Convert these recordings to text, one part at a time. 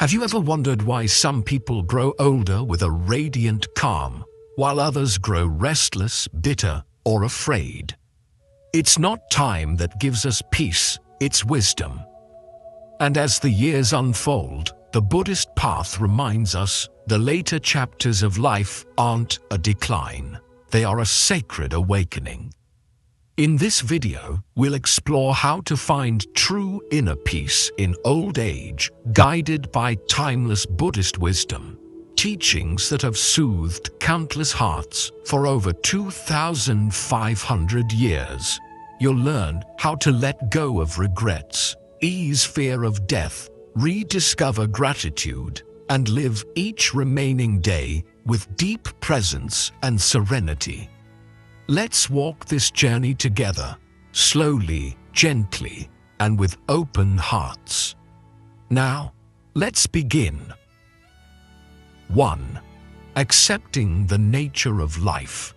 Have you ever wondered why some people grow older with a radiant calm, while others grow restless, bitter, or afraid? It's not time that gives us peace, it's wisdom. And as the years unfold, the Buddhist path reminds us the later chapters of life aren't a decline, they are a sacred awakening. In this video, we'll explore how to find true inner peace in old age, guided by timeless Buddhist wisdom, teachings that have soothed countless hearts for over 2,500 years. You'll learn how to let go of regrets, ease fear of death, rediscover gratitude, and live each remaining day with deep presence and serenity. Let's walk this journey together, slowly, gently, and with open hearts. Now, let's begin. 1. Accepting the nature of life.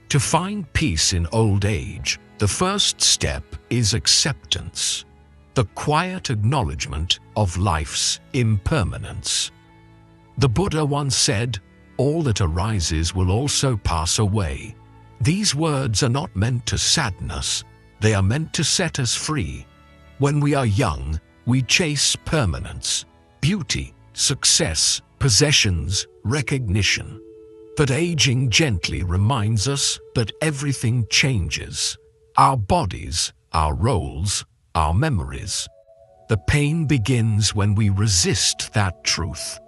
To find peace in old age, the first step is acceptance, the quiet acknowledgement of life's impermanence. The Buddha once said, "All that arises will also pass away." These words are not meant to sadden us, they are meant to set us free. When we are young, we chase permanence, beauty, success, possessions, recognition. But aging gently reminds us that everything changes. Our bodies, our roles, our memories. The pain begins when we resist that truth.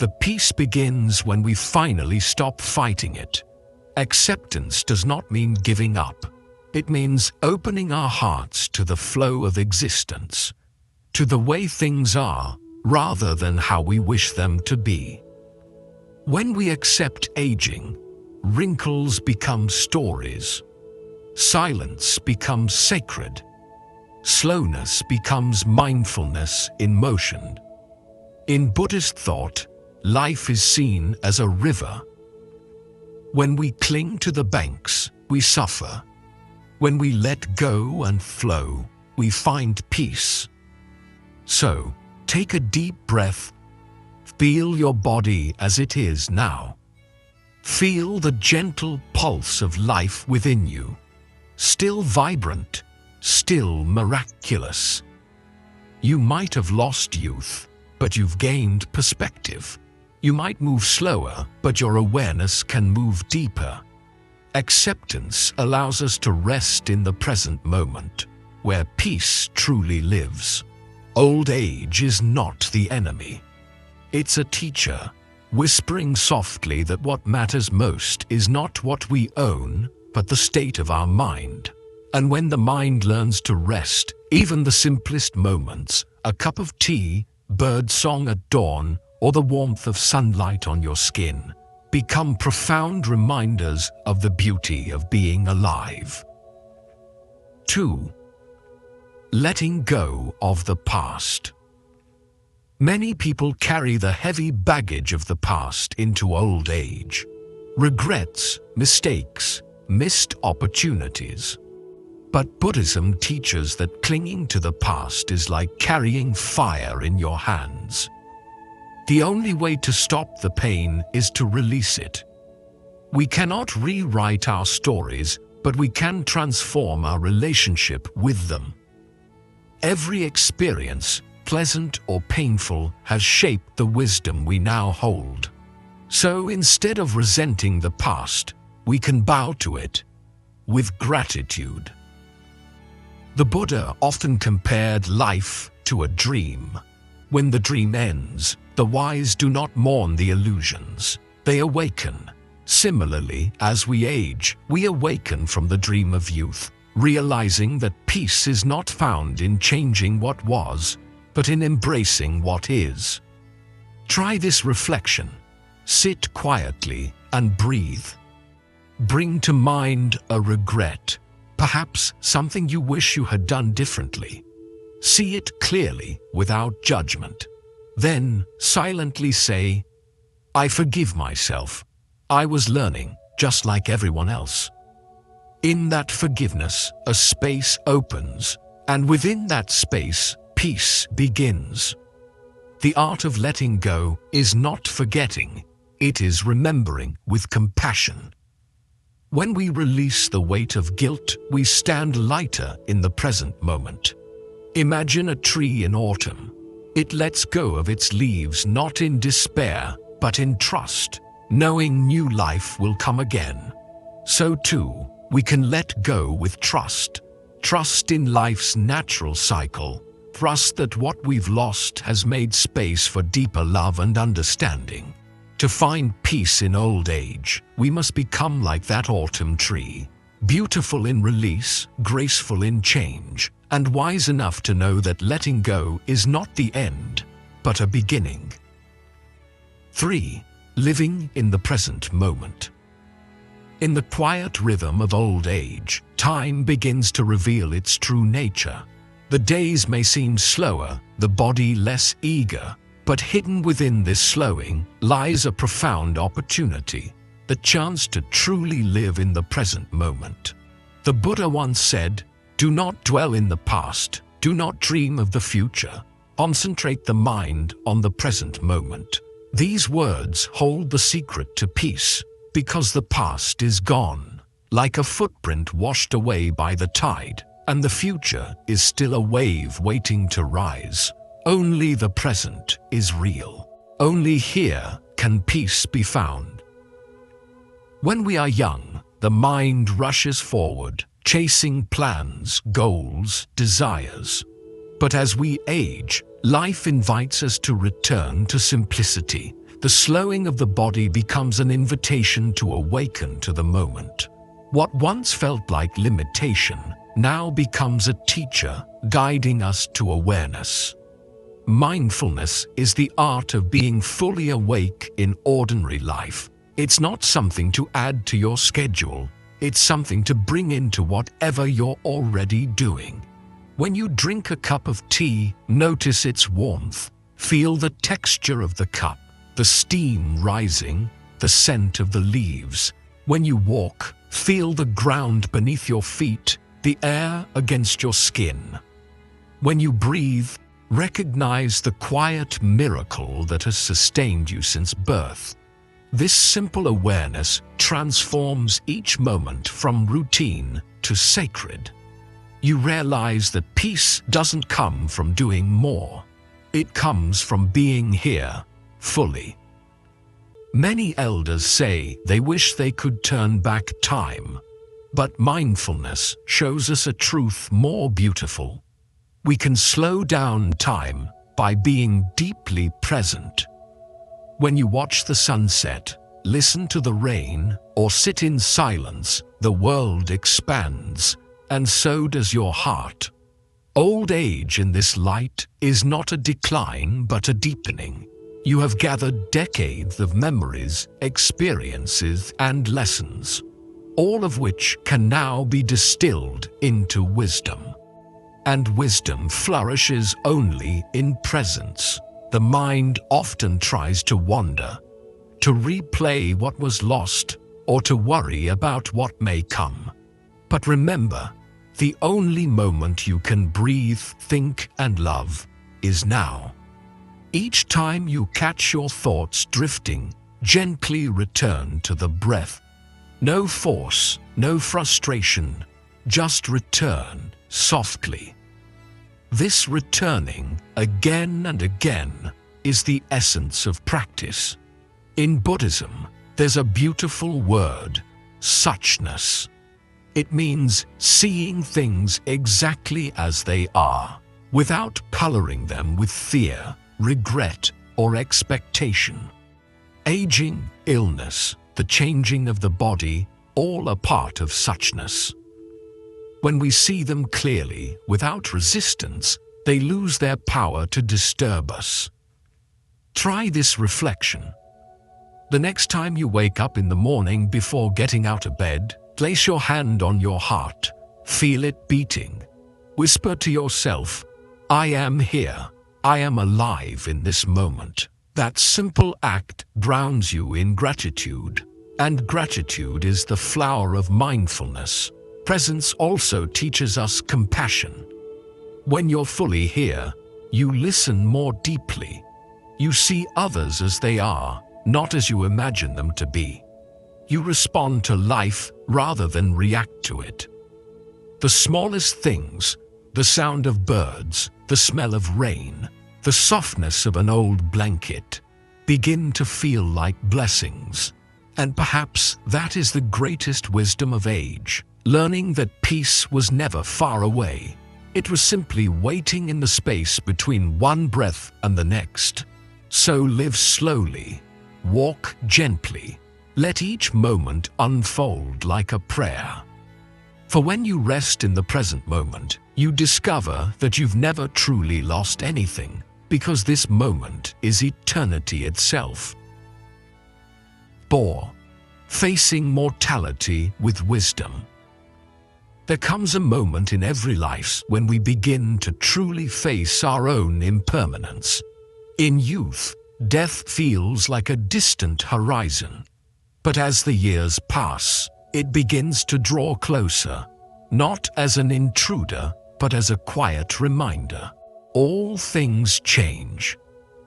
The peace begins when we finally stop fighting it. Acceptance does not mean giving up. It means opening our hearts to the flow of existence, to the way things are, rather than how we wish them to be. When we accept aging, wrinkles become stories. Silence becomes sacred. Slowness becomes mindfulness in motion. In Buddhist thought, life is seen as a river. When we cling to the banks, we suffer. When we let go and flow, we find peace. So, take a deep breath. Feel your body as it is now. Feel the gentle pulse of life within you. Still vibrant, still miraculous. You might have lost youth, but you've gained perspective. You might move slower, but your awareness can move deeper. Acceptance allows us to rest in the present moment, where peace truly lives. Old age is not the enemy. It's a teacher, whispering softly that what matters most is not what we own, but the state of our mind. And when the mind learns to rest, even the simplest moments, a cup of tea, bird song at dawn, or the warmth of sunlight on your skin, become profound reminders of the beauty of being alive. 2. Letting go of the past. Many people carry the heavy baggage of the past into old age. Regrets, mistakes, missed opportunities. But Buddhism teaches that clinging to the past is like carrying fire in your hands. The only way to stop the pain is to release it. We cannot rewrite our stories, but we can transform our relationship with them. Every experience, pleasant or painful, has shaped the wisdom we now hold. So instead of resenting the past, we can bow to it with gratitude. The Buddha often compared life to a dream. When the dream ends, the wise do not mourn the illusions, they awaken. Similarly, as we age, we awaken from the dream of youth, realizing that peace is not found in changing what was, but in embracing what is. Try this reflection. Sit quietly and breathe. Bring to mind a regret, perhaps something you wish you had done differently. See it clearly without judgment. Then silently say, "I forgive myself. I was learning just like everyone else." In that forgiveness, a space opens, and within that space, peace begins. The art of letting go is not forgetting, it is remembering with compassion. When we release the weight of guilt, we stand lighter in the present moment. Imagine a tree in autumn. It lets go of its leaves not in despair, but in trust, knowing new life will come again. So too, we can let go with trust. Trust in life's natural cycle. Trust that what we've lost has made space for deeper love and understanding. To find peace in old age, we must become like that autumn tree, beautiful in release, graceful in change, and wise enough to know that letting go is not the end, but a beginning. 3. Living in the present moment. In the quiet rhythm of old age, time begins to reveal its true nature. The days may seem slower, the body less eager, but hidden within this slowing lies a profound opportunity, the chance to truly live in the present moment. The Buddha once said, "Do not dwell in the past, do not dream of the future. Concentrate the mind on the present moment." These words hold the secret to peace, because the past is gone, like a footprint washed away by the tide, and the future is still a wave waiting to rise. Only the present is real. Only here can peace be found. When we are young, the mind rushes forward, chasing plans, goals, desires. But as we age, life invites us to return to simplicity. The slowing of the body becomes an invitation to awaken to the moment. What once felt like limitation now becomes a teacher, guiding us to awareness. Mindfulness is the art of being fully awake in ordinary life. It's not something to add to your schedule. It's something to bring into whatever you're already doing. When you drink a cup of tea, notice its warmth. Feel the texture of the cup, the steam rising, the scent of the leaves. When you walk, feel the ground beneath your feet, the air against your skin. When you breathe, recognize the quiet miracle that has sustained you since birth. This simple awareness transforms each moment from routine to sacred. You realize that peace doesn't come from doing more. It comes from being here, fully. Many elders say they wish they could turn back time, but mindfulness shows us a truth more beautiful. We can slow down time by being deeply present. When you watch the sunset, listen to the rain, or sit in silence, the world expands, and so does your heart. Old age in this light is not a decline but a deepening. You have gathered decades of memories, experiences, and lessons, all of which can now be distilled into wisdom. And wisdom flourishes only in presence. The mind often tries to wander, to replay what was lost, or to worry about what may come. But remember, the only moment you can breathe, think, and love is now. Each time you catch your thoughts drifting, gently return to the breath. No force, no frustration, just return softly. This returning again and again is the essence of practice. In Buddhism, there's a beautiful word, suchness. It means seeing things exactly as they are, without coloring them with fear, regret, or expectation. Aging, illness, the changing of the body, all are part of suchness. When we see them clearly, without resistance, they lose their power to disturb us. Try this reflection. The next time you wake up in the morning before getting out of bed, place your hand on your heart. Feel it beating. Whisper to yourself, "I am here. I am alive in this moment." That simple act grounds you in gratitude. And gratitude is the flower of mindfulness. Presence also teaches us compassion. When you're fully here, you listen more deeply. You see others as they are, not as you imagine them to be. You respond to life rather than react to it. The smallest things, the sound of birds, the smell of rain, the softness of an old blanket, begin to feel like blessings. And perhaps that is the greatest wisdom of age, learning that peace was never far away. It was simply waiting in the space between one breath and the next. So live slowly, walk gently, let each moment unfold like a prayer. For when you rest in the present moment, you discover that you've never truly lost anything, because this moment is eternity itself. 4. Facing mortality with wisdom. There comes a moment in every life when we begin to truly face our own impermanence. In youth, death feels like a distant horizon. But as the years pass, it begins to draw closer, not as an intruder, but as a quiet reminder. All things change.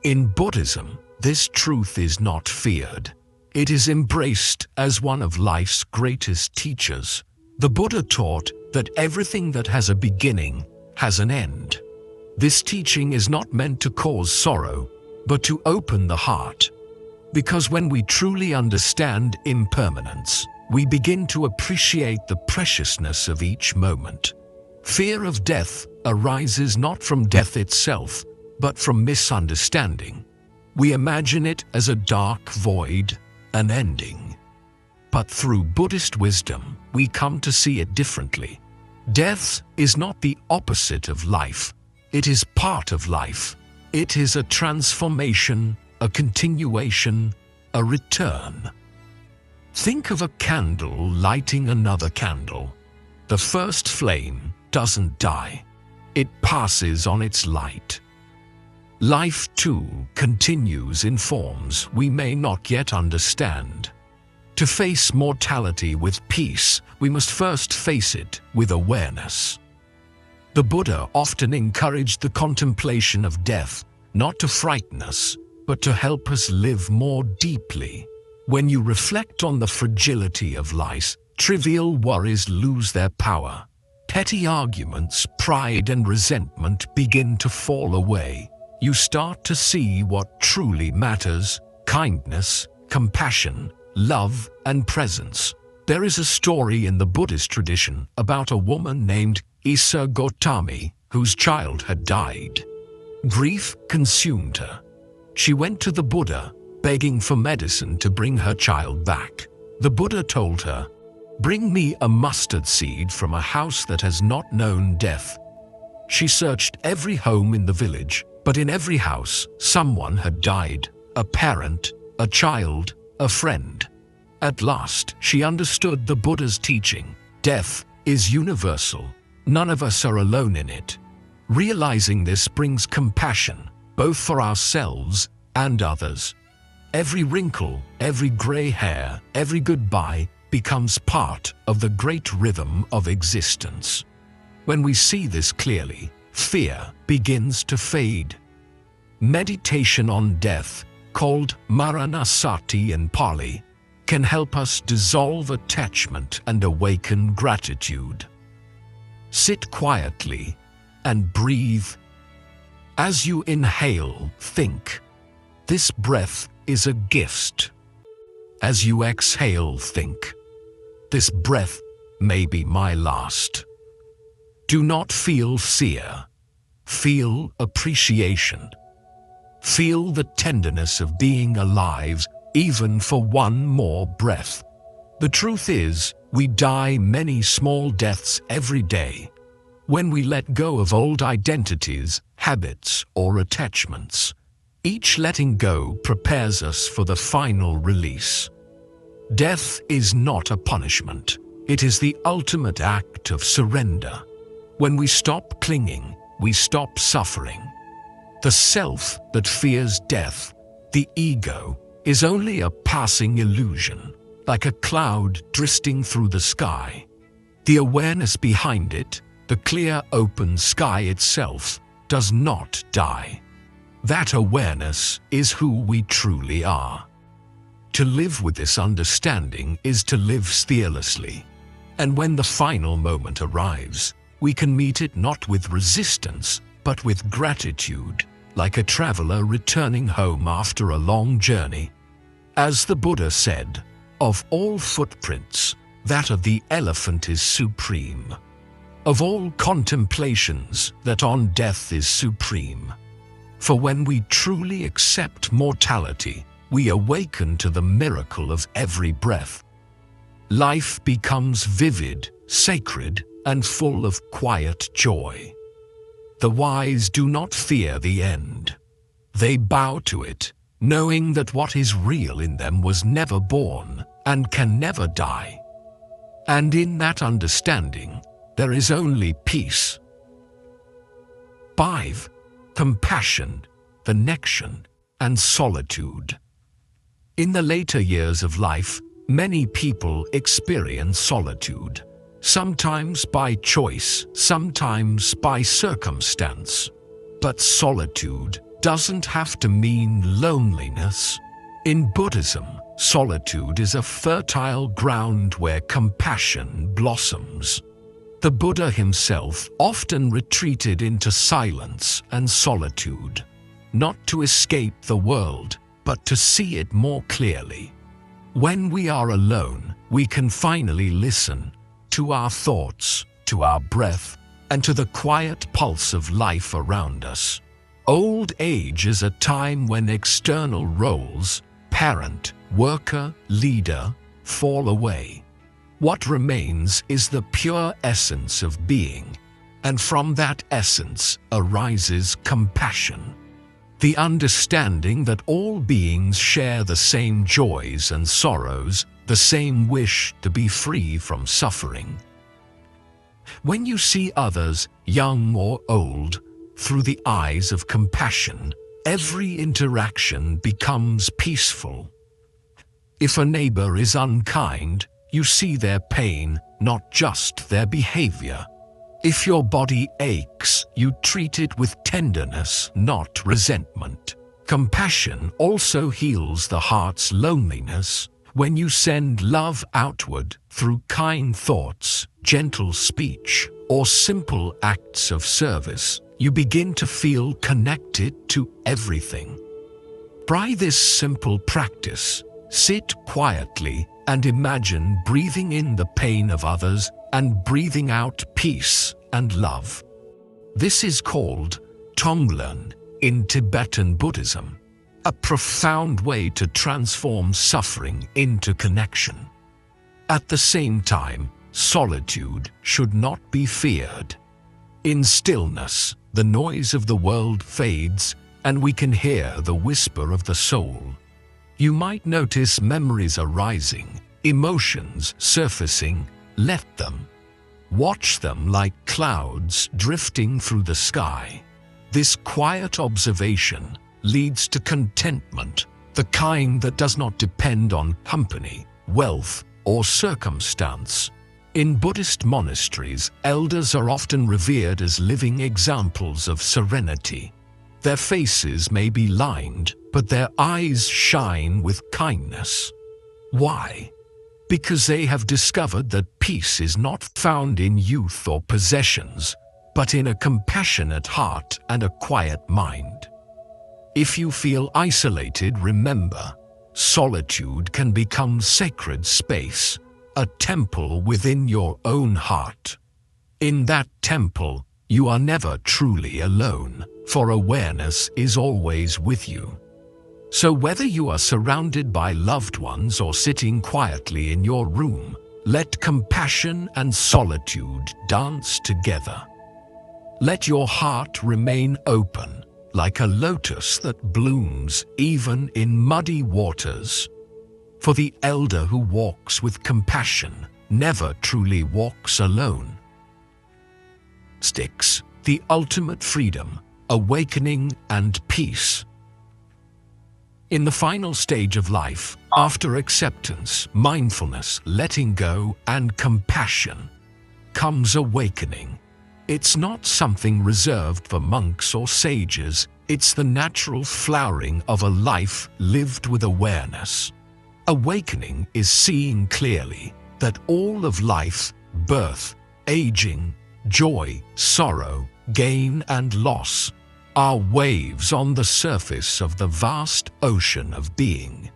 In Buddhism, this truth is not feared. It is embraced as one of life's greatest teachers. The Buddha taught that everything that has a beginning has an end. This teaching is not meant to cause sorrow, but to open the heart. Because when we truly understand impermanence, we begin to appreciate the preciousness of each moment. Fear of death arises not from death itself, but from misunderstanding. We imagine it as a dark void, an ending. But through Buddhist wisdom, we come to see it differently. Death is not the opposite of life. It is part of life. It is a transformation, a continuation, a return. Think of a candle lighting another candle. The first flame doesn't die. It passes on its light. Life, too, continues in forms we may not yet understand. To face mortality with peace, we must first face it with awareness. The Buddha often encouraged the contemplation of death, not to frighten us, but to help us live more deeply. When you reflect on the fragility of life, trivial worries lose their power. Petty arguments, pride, and resentment begin to fall away. You start to see what truly matters: kindness, compassion, love, and presence. There is a story in the Buddhist tradition about a woman named Isa Gotami, whose child had died. Grief consumed her. She went to the Buddha, begging for medicine to bring her child back. The Buddha told her, "Bring me a mustard seed from a house that has not known death." She searched every home in the village, but in every house, someone had died: a parent, a child, a friend. At last, she understood the Buddha's teaching. Death is universal. None of us are alone in it. Realizing this brings compassion, both for ourselves and others. Every wrinkle, every gray hair, every goodbye becomes part of the great rhythm of existence. When we see this clearly, fear begins to fade. Meditation on death, called Maranasati in Pali, can help us dissolve attachment and awaken gratitude. Sit quietly and breathe. As you inhale, think, "This breath is a gift." As you exhale, think, "This breath may be my last." Do not feel fear. Feel appreciation. Feel the tenderness of being alive, even for one more breath. The truth is, we die many small deaths every day. When we let go of old identities, habits, or attachments, each letting go prepares us for the final release. Death is not a punishment. It is the ultimate act of surrender. When we stop clinging, we stop suffering. The self that fears death, the ego, is only a passing illusion, like a cloud drifting through the sky. The awareness behind it, the clear open sky itself, does not die. That awareness is who we truly are. To live with this understanding is to live fearlessly. And when the final moment arrives, we can meet it not with resistance, but with gratitude, like a traveler returning home after a long journey. As the Buddha said, "Of all footprints, that of the elephant is supreme. Of all contemplations, that on death is supreme." For when we truly accept mortality, we awaken to the miracle of every breath. Life becomes vivid, sacred, and full of quiet joy. The wise do not fear the end. They bow to it, knowing that what is real in them was never born and can never die. And in that understanding, there is only peace. 5. Compassion, connection, and solitude. In the later years of life, many people experience solitude, sometimes by choice, sometimes by circumstance. But solitude doesn't have to mean loneliness. In Buddhism, solitude is a fertile ground where compassion blossoms. The Buddha himself often retreated into silence and solitude, not to escape the world, but to see it more clearly. When we are alone, we can finally listen to our thoughts, to our breath, and to the quiet pulse of life around us. Old age is a time when external roles, parent, worker, leader, fall away. What remains is the pure essence of being, and from that essence arises compassion. The understanding that all beings share the same joys and sorrows, the same wish to be free from suffering. When you see others, young or old, through the eyes of compassion, every interaction becomes peaceful. If a neighbor is unkind, you see their pain, not just their behavior. If your body aches, you treat it with tenderness, not resentment. Compassion also heals the heart's loneliness. When you send love outward through kind thoughts, gentle speech, or simple acts of service, you begin to feel connected to everything. Try this simple practice. Sit quietly and imagine breathing in the pain of others and breathing out peace and love. This is called Tonglen in Tibetan Buddhism, a profound way to transform suffering into connection. At the same time, solitude should not be feared. In stillness, the noise of the world fades and we can hear the whisper of the soul. You might notice memories arising, emotions surfacing. Let them. Watch them like clouds drifting through the sky. This quiet observation leads to contentment, the kind that does not depend on company, wealth, or circumstance. In Buddhist monasteries, elders are often revered as living examples of serenity. Their faces may be lined, but their eyes shine with kindness. Why? Because they have discovered that peace is not found in youth or possessions, but in a compassionate heart and a quiet mind. If you feel isolated, remember, solitude can become sacred space, a temple within your own heart. In that temple, you are never truly alone, for awareness is always with you. So whether you are surrounded by loved ones or sitting quietly in your room, let compassion and solitude dance together. Let your heart remain open, like a lotus that blooms even in muddy waters. For the elder who walks with compassion never truly walks alone. 6. The ultimate freedom, awakening and peace. In the final stage of life, after acceptance, mindfulness, letting go, and compassion, comes awakening. It's not something reserved for monks or sages. It's the natural flowering of a life lived with awareness. Awakening is seeing clearly that all of life, birth, aging, joy, sorrow, gain and loss, are waves on the surface of the vast ocean of being.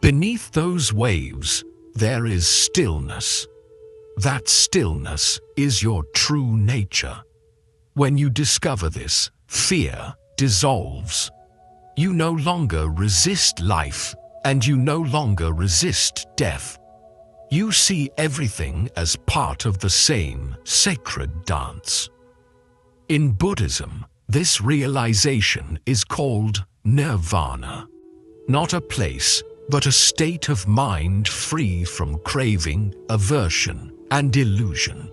Beneath those waves, there is stillness. That stillness is your true nature. When you discover this, fear dissolves. You no longer resist life, and you no longer resist death. You see everything as part of the same sacred dance. In Buddhism, this realization is called nirvana. Not a place, but a state of mind free from craving, aversion, and illusion.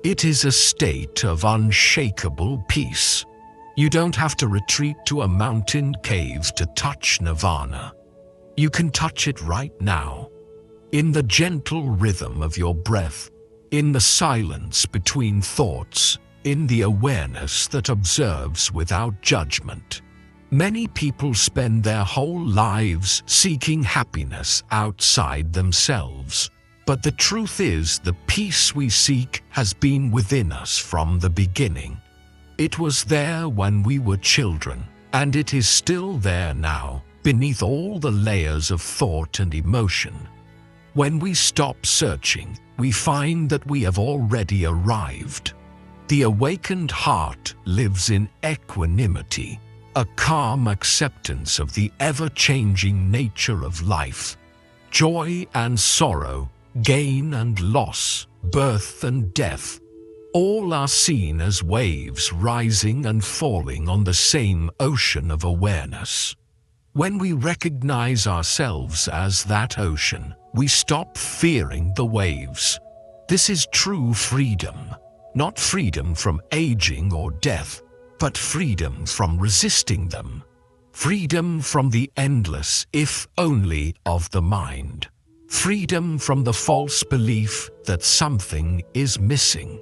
It is a state of unshakable peace. You don't have to retreat to a mountain cave to touch nirvana. You can touch it right now, in the gentle rhythm of your breath, in the silence between thoughts, in the awareness that observes without judgment. Many people spend their whole lives seeking happiness outside themselves, but the truth is the peace we seek has been within us from the beginning. It was there when we were children, and it is still there now, beneath all the layers of thought and emotion. When we stop searching, we find that we have already arrived. The awakened heart lives in equanimity, a calm acceptance of the ever-changing nature of life. Joy and sorrow, gain and loss, birth and death, all are seen as waves rising and falling on the same ocean of awareness. When we recognize ourselves as that ocean, we stop fearing the waves. This is true freedom, not freedom from aging or death, but freedom from resisting them. Freedom from the endless if only of the mind. Freedom from the false belief that something is missing.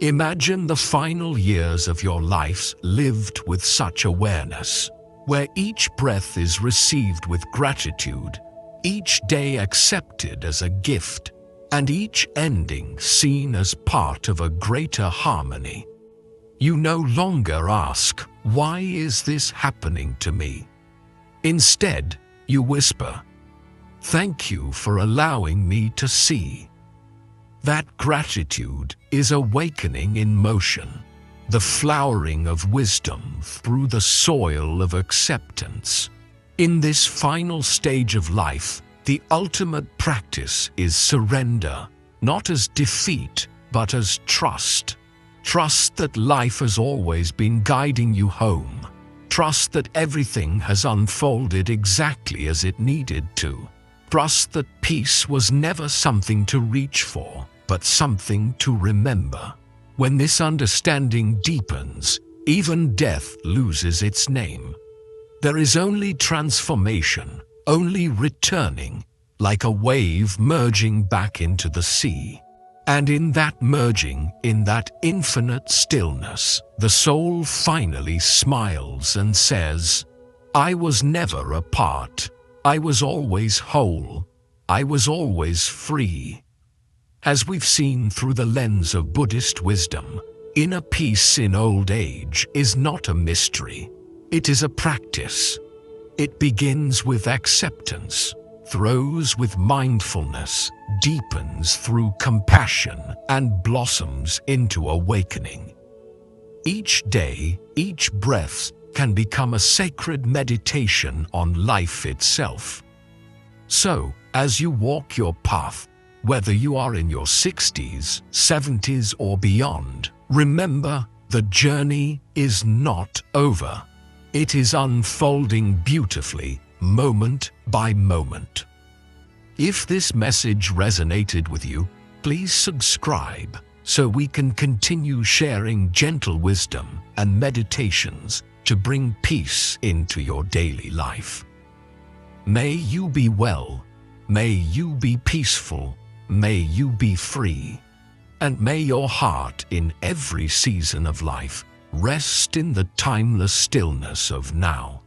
Imagine the final years of your life lived with such awareness, where each breath is received with gratitude, each day accepted as a gift, and each ending seen as part of a greater harmony. You no longer ask, "Why is this happening to me?" Instead, you whisper, "Thank you for allowing me to see." That gratitude is awakening in motion, the flowering of wisdom through the soil of acceptance. In this final stage of life, the ultimate practice is surrender, not as defeat, but as trust. Trust that life has always been guiding you home. Trust that everything has unfolded exactly as it needed to. Trust that peace was never something to reach for, but something to remember. When this understanding deepens, even death loses its name. There is only transformation, only returning, like a wave merging back into the sea. And in that merging, in that infinite stillness, the soul finally smiles and says, "I was never apart. I was always whole. I was always free." As we've seen through the lens of Buddhist wisdom, inner peace in old age is not a mystery. It is a practice. It begins with acceptance, grows with mindfulness, deepens through compassion, and blossoms into awakening. Each day, each breath can become a sacred meditation on life itself. So, as you walk your path, whether you are in your 60s, 70s, or beyond, remember, the journey is not over. It is unfolding beautifully, moment by moment. If this message resonated with you, please subscribe so we can continue sharing gentle wisdom and meditations to bring peace into your daily life. May you be well, may you be peaceful, may you be free, and may your heart in every season of life Rest in the timeless stillness of now.